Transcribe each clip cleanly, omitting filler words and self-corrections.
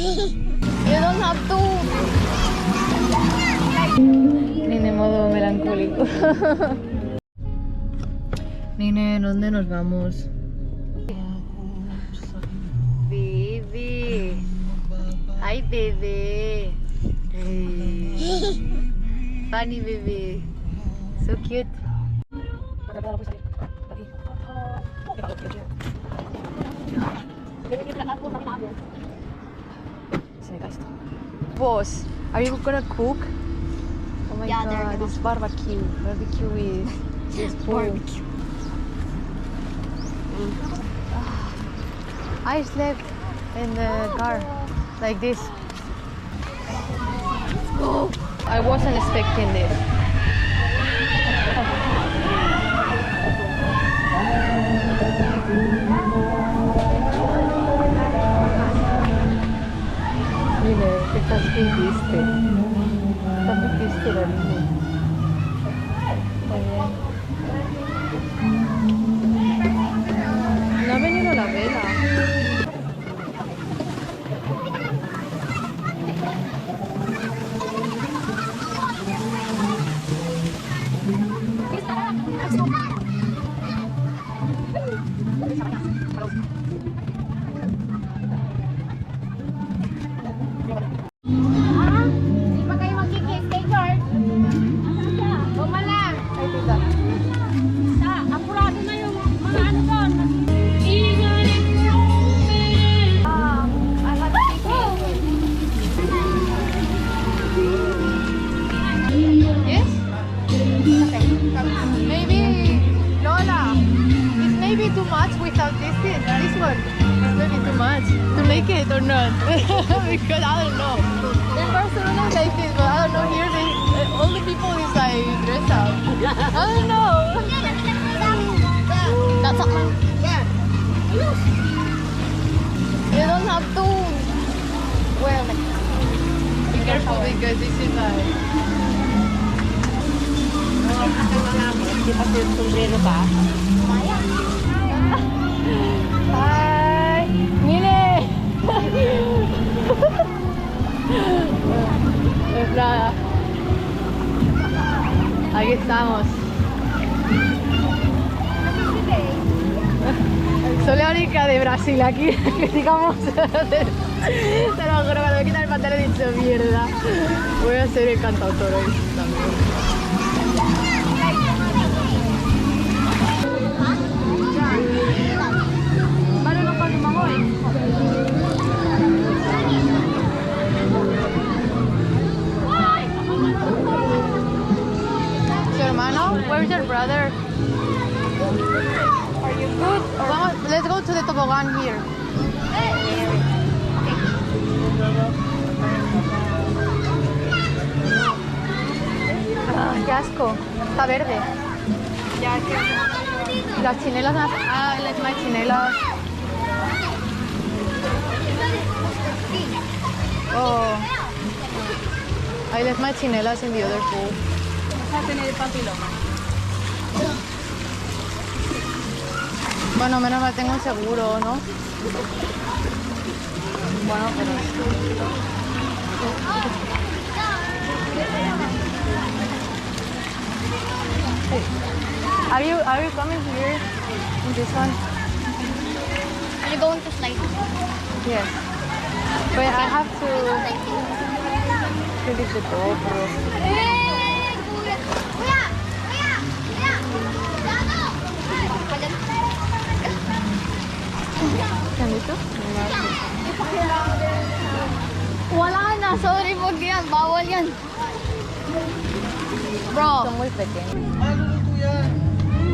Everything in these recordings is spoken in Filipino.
You don't have to. Nine, modo melancólico. Nine, ¿dónde nos vamos? Baby. Hi, baby. Hey. Funny, baby. So cute. Boss, are you gonna cook? Oh my god, this barbecue. Barbecue with this barbecue. I slept in the car like this. Oh, I wasn't expecting this. Mire, que estás muy triste. Estás muy triste, Darío. Muy bien. No ha venido la vela. Or not because I don't know. The Barcelona is like this, but I don't know here. All the people is like dress up. I don't know. That's something. Yeah. You don't have to. Well, be careful because this is like. Di pa yung sombrero ka? Hi, Mile. Pues nada, aquí estamos. Soy la única de Brasil aquí que digamos. Te lo juro, cuando me quitan el pantalón he dicho mierda. Voy a ser el cantautor hoy también. Where's your brother? Are you good? Let's go to the toboggan here. Qué asco. Está verde. Las chinelas. Las chinelas. Oh. I left my chinelas in the other pool. Vas a tener papiloma. Bueno, menos mal tengo un seguro, ¿no? Bueno, pero... Are you coming here in this one? Are you going to slide? Yes. But I have to leave the GoPro. Ganito? Wala na, sorry, wag yan, bawal yan. Bro. Son muy pequeños.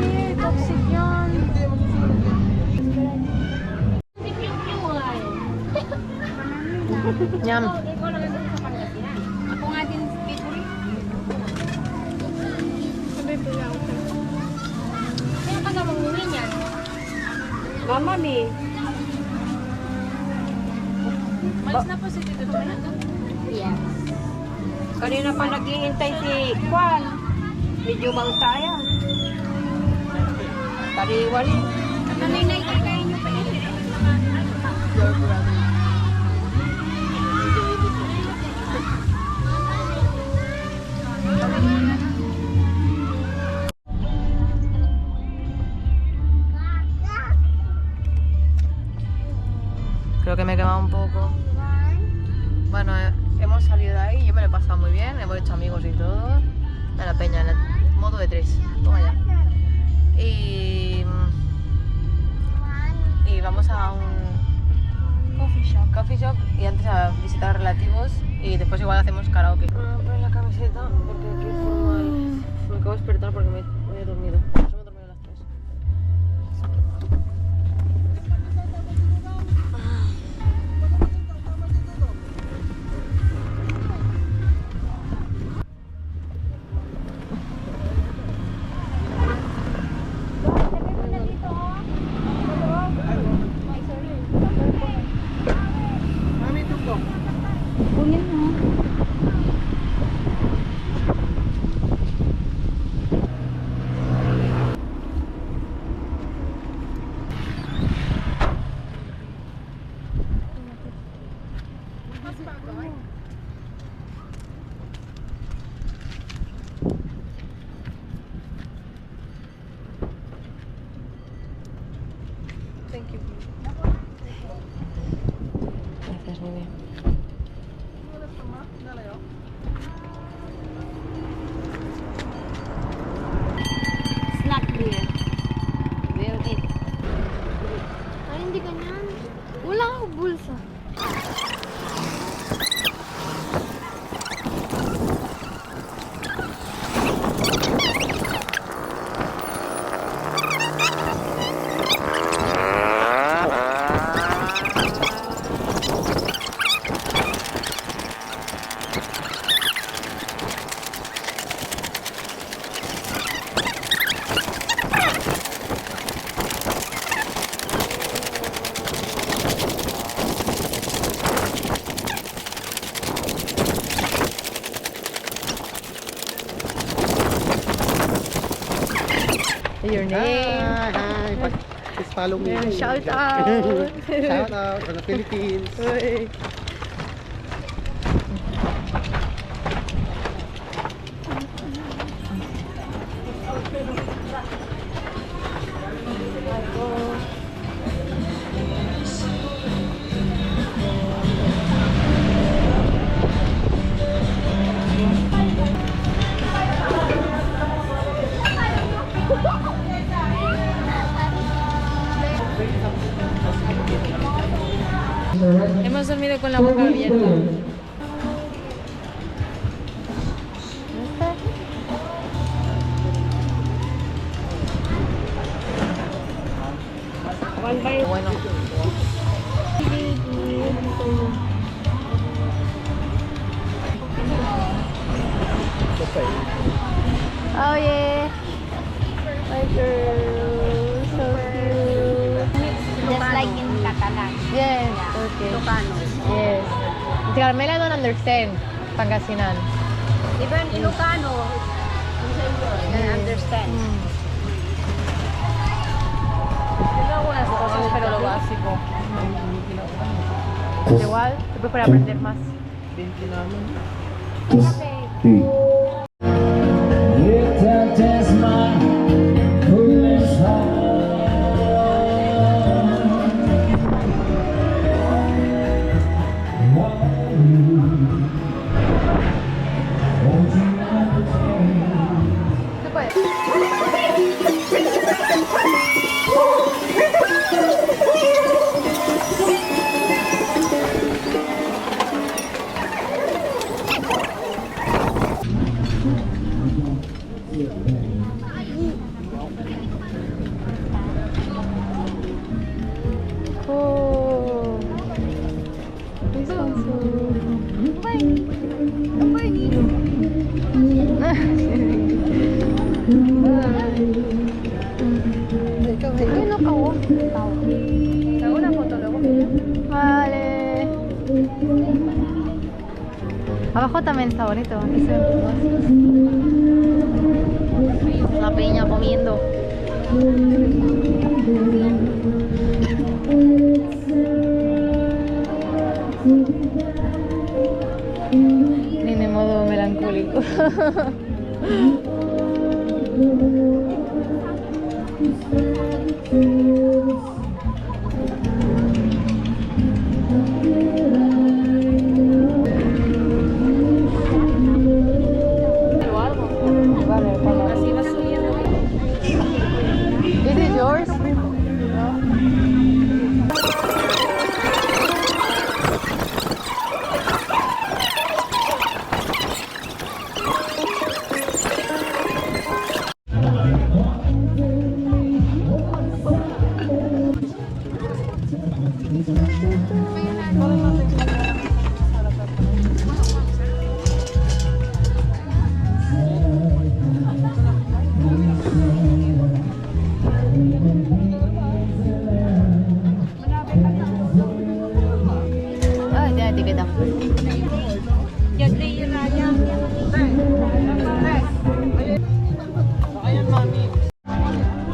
Hindi, toxic yan. Yum. Ako nga din favorite. Sabi ko lang. Kaya ka na manguwi niyan? Mama ni. Malis na po si Tito Joy. Yes. Kanina pa naghihintay si Juan. Medyo mausaya. Tariwan. Nanay-nay kayo nyo pa yun. poco. Bueno, hemos salido de ahí, yo me lo he pasado muy bien, hemos hecho amigos y todo. De la peña, en el modo de 3. Toma ya. Y vamos a un coffee shop y antes a visitar relativos y después igual hacemos karaoke. Voy a poner la camiseta porque aquí formal. Me acabo de despertar porque me he dormido. Nos hemos dormido a las 3. Thank you. Gracias, Nini. Snack beer. Beer it. Ay, hindi ganyan. Wala akong bulsa. Your name. Hi. Please follow me. Shout out. Shout out from the Philippines. Uy. Hemos dormido con la boca abierta. Bueno. Oh yeah. My girl. So cute. Just like in Catalan. Yes. Okay. Ilocano. Yes. Carmela don't understand Pangasinan. Even Ilocano, you can understand. Tengo algunas cosas, pero lo básico. Igual, después para aprender más. Ay, no acabó. ¿Te hago una foto luego? Vale. Abajo también está bonito. Aquí se ven la peña comiendo. Ni de modo melancólico.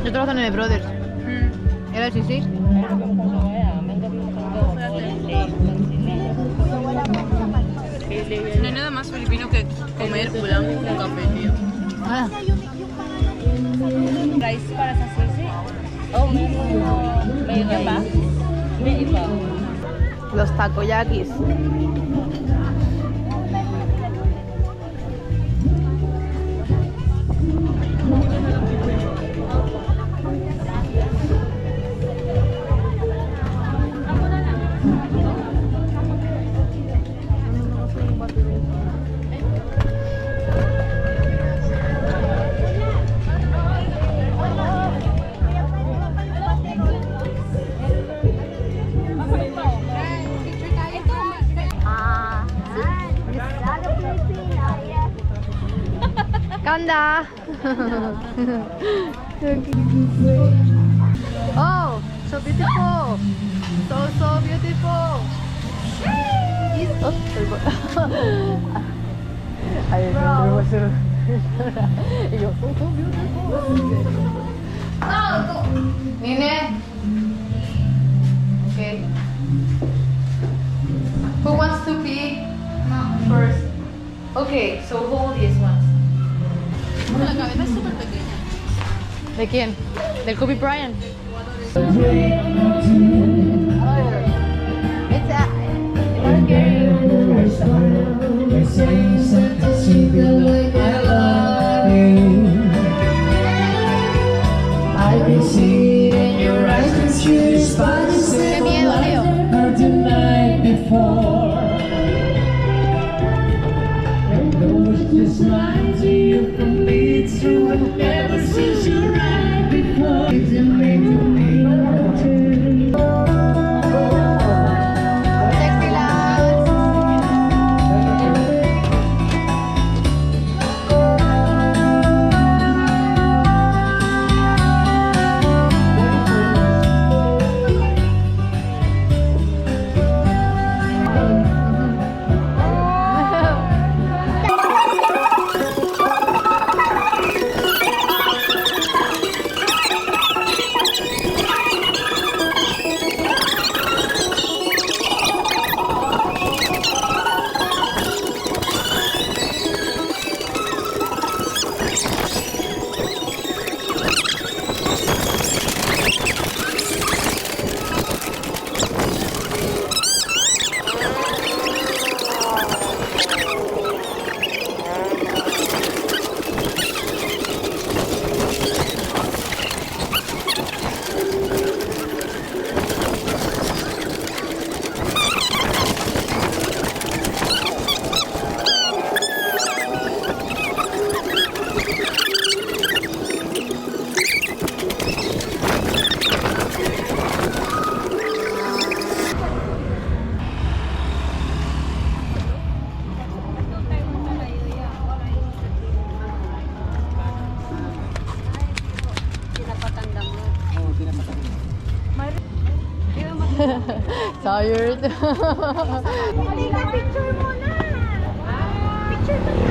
Yo trabajo en el Brothers. ¿Era sí, sí? No hay nada más filipino que comer ulam con café, tío. Ah. Rice para sa sisi. Oh, may iba? May iba. Los takoyakis. 간다. Oh, so beautiful. So beautiful. It's I remember was so beautiful. Nene. Okay. Who wants to pee? First. Okay, so hold this one. La cabeza es súper pequeña. ¿De quién? ¿Del Kobe Bryant? It's qué miedo, Leo. Sexy lads. Tired. Halika, picture mo na. Picture mo na.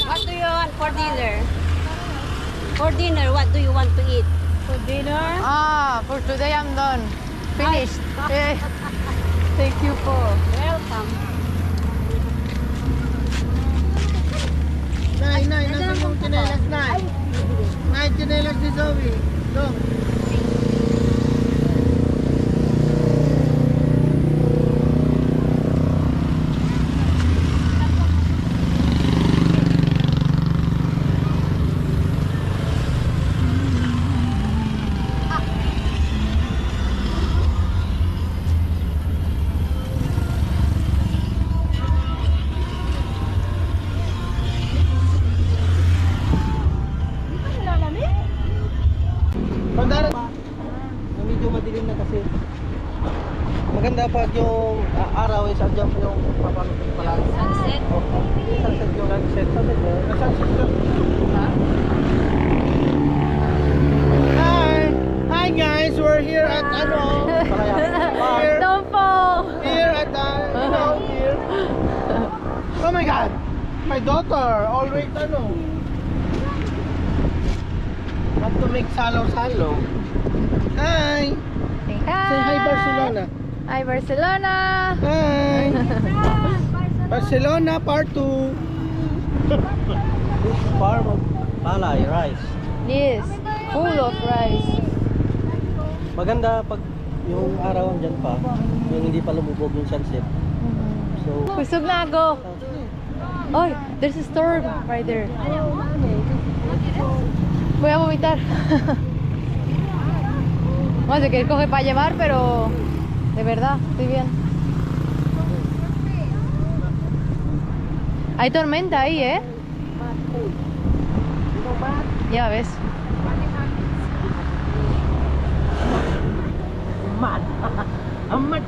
What do you want for dinner? For dinner, what do you want to eat? For dinner? Ah, for today I'm done. Finished. Eh, Thank you po. Welcome. Nay, nasa yung chinelas, Nay. Nay, chinelas ni Zoe. Go. Pandara. Maganda pag yung araw is andyan po yung papalutin pala. Sunset. Sunset yung sunset. Sunset yun. Sunset yun. Hi! Hi guys! We're here at ano? Here, Don't fall! here at here. Oh my God! My daughter always ano? Want to make salo-salo. Hi! Say hi! Say hi Barcelona. Hi, Barcelona! Hi! Barcelona part 2. This farm of palay rice. Yes, full of rice. Maganda pag yung araw andyan pa, yung hindi pa lumubog yung sunset. So, Kusog na ako. Oy, there's a storm right there. Voy a vomitar. Bueno, si quieres coge para llevar, pero de verdad, estoy bien. Hay tormenta ahí, ¿eh? Ya ves. amat.